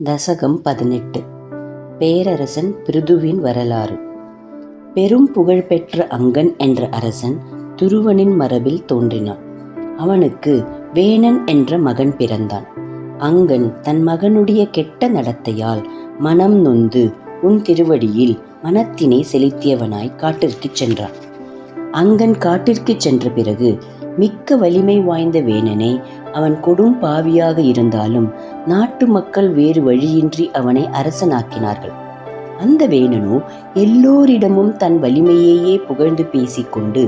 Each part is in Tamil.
தசகம் 18. பேரரசன் பிருதுவின் வரலாறு. பெரும் புகழ்பெற்ற அங்கன் என்ற அரசன் துருவனின் மரபில் தோன்றினான். அவனுக்கு வேணன் என்ற மகன் பிறந்தான். அங்கன் தன் மகனுடைய கெட்ட நடத்தையால் மனம் நொந்து உன் திருவடியில் மனத்தினை செலுத்தியவனாய் காட்டிற்குச் சென்றான். அங்கன் காட்டிற்குச் சென்ற பிறகு மிக்க வலிமை வாய்ந்த வேணனை, அவன் கொடும் பாவியாக இருந்தாலும் நாட்டு மக்கள் வேறு வழியின்றி அவனை அரசனாக்கினார்கள். அந்த வேணனோ எல்லோரிடமும் தன் வலிமையையே புகழ்ந்து பேசிக்கொண்டு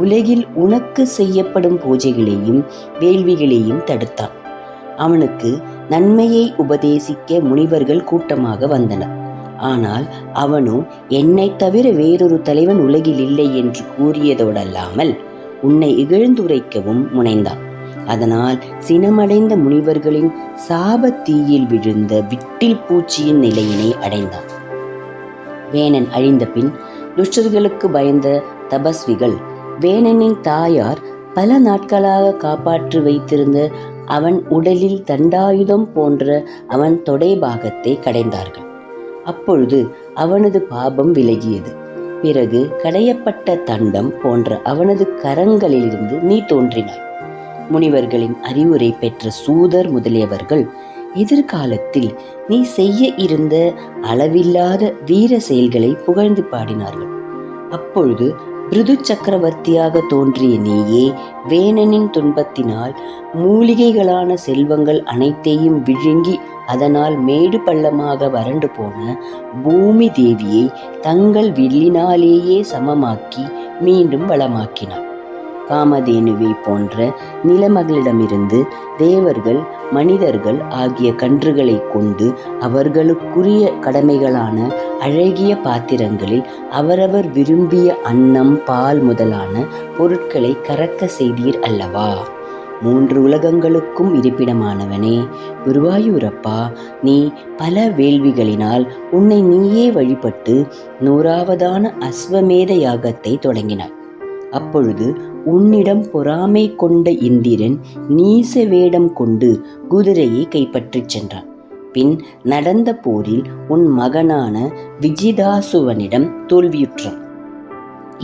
உலகில் உனக்கு செய்யப்படும் பூஜைகளையும் வேள்விகளையும் தடுத்தான். அவனுக்கு நன்மையை உபதேசிக்க முனிவர்கள் கூட்டமாக வந்தனர். ஆனால் அவனோ என்னை தவிர வேறொரு தலைவன் உலகில் இல்லை என்று கூறியதோடல்லாமல் உன்னை இகழ்ந்துரைக்கவும் முனைந்தான். அதனால் சினமடைந்த முனிவர்களின் சாபத்தீயில் விழுந்த விட்டில் பூச்சியின் நிலையினை அடைந்தான். வேணன் அழிந்த பின் துஷ்டர்களுக்கு பயந்த தபஸ்விகள் வேணனின் தாயார் பல நாட்களாக காப்பாற்றி வைத்திருந்த அவன் உடலில் தண்டாயுதம் போன்ற அவன் தொடை பாகத்தை கடைந்தார்கள். அப்பொழுது அவனது பாபம் விலகியது. பிறகு கடையப்பட்ட தண்டம் போன்ற அவனது கரங்களிலிருந்து நீ தோன்றினாய். முனிவர்களின் அறிவுரை பெற்ற சூதர் முதலியவர்கள் எதிர்காலத்தில் நீ செய்ய இருந்த அளவில்லாத வீர செயல்களை புகழ்ந்து பாடினார்கள். அப்பொழுது பிருது சக்கரவர்த்தியாக தோன்றிய நீயே வேணனின் துன்பத்தினால் மூலிகைகளான செல்வங்கள் அனைத்தையும் விழுங்கி அதனால் மேடு பள்ளமாக வறண்டு போன பூமி தேவியை தங்கள் வில்லினாலேயே சமமாக்கி மீண்டும் வளமாக்கினார். காமதேனுவை போன்ற நிலமகளிடமிருந்து தேவர்கள் மனிதர்கள் ஆகிய கன்றுகளை கொண்டு அவர்களுக்குரிய கடமைகளான அழகிய பாத்திரங்களில் அவரவர் விரும்பிய அன்னம் பால் முதலான பொருட்களை கறக்க செய்தீர் அல்லவா? 3 உலகங்களுக்கும் இருப்பிடமானவனே குருவாயூரப்பா, நீ பல வேள்விகளினால் உன்னை நீயே வழிபட்டு 100வதான அஸ்வமேத யாகத்தை தொடங்கினாய். அப்பொழுது உன்னிடம் பொறாமை கொண்ட இந்திரன் நீச வேடம் கொண்டு குதிரையை கைப்பற்றிச் சென்றான். பின் நடந்த போரில் உன் மகனான விஜிதாசுவனிடம் தோல்வியுற்றான்.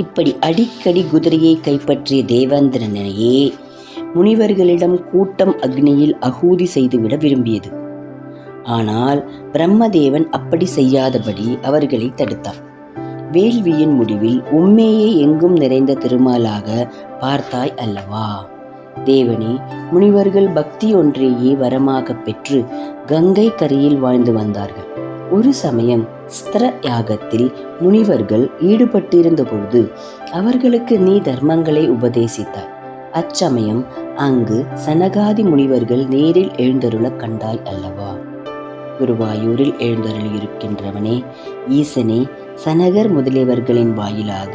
இப்படி அடிக்கடி குதிரையை கைப்பற்றிய தேவேந்திரனையே முனிவர்களிடம் கூட்டம் அக்னியில் அகூதி செய்துவிட விரும்பியது. ஆனால் பிரம்மதேவன் அப்படி செய்யாதபடி அவர்களை தடுத்தார். வேள்வியின் முடிவில் உண்மையே எங்கும் நிறைந்த திருமாலாக பார்த்தாய் அல்லவா? தேவனே, முனிவர்கள் பக்தி ஒன்றையே வரமாக பெற்று கங்கை கரையில் வாழ்ந்து வந்தார்கள். ஒரு சமயம் ஸ்திர யாகத்தில் முனிவர்கள் ஈடுபட்டிருந்த பொழுது அவர்களுக்கு நீ தர்மங்களை உபதேசித்தாய். அச்சமயம் அங்கு சனகாதி முனிவர்கள் நேரில் எழுந்தருள கண்டாய் அல்லவா? குருவாயூரில் எழுந்தருளியிருக்கின்றவனே, ஈசனே, சனகர் முதலியவர்களின் வாயிலாக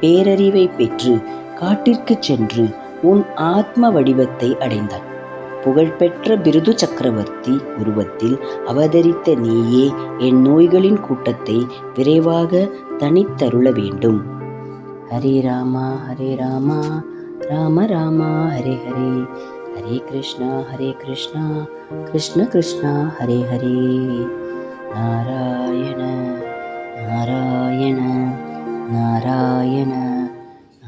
பேரறிவை பெற்று காட்டிற்கு சென்று உன் ஆத்ம வடிவத்தை அடைந்தாய். புகழ்பெற்ற பிருது சக்கரவர்த்தி உருவத்தில் அவதரித்த நீயே என் நோய்களின் கூட்டத்தை விரைவாக தனித்தருள வேண்டும். ஹரே ராமா ஹரே ராமா ராம ராமா ஹரே ஹரே, ஹரே கிருஷ்ணா கிருஷ்ண கிருஷ்ணா ஹரே ஹரே, நாராயண நாராயண நாராயண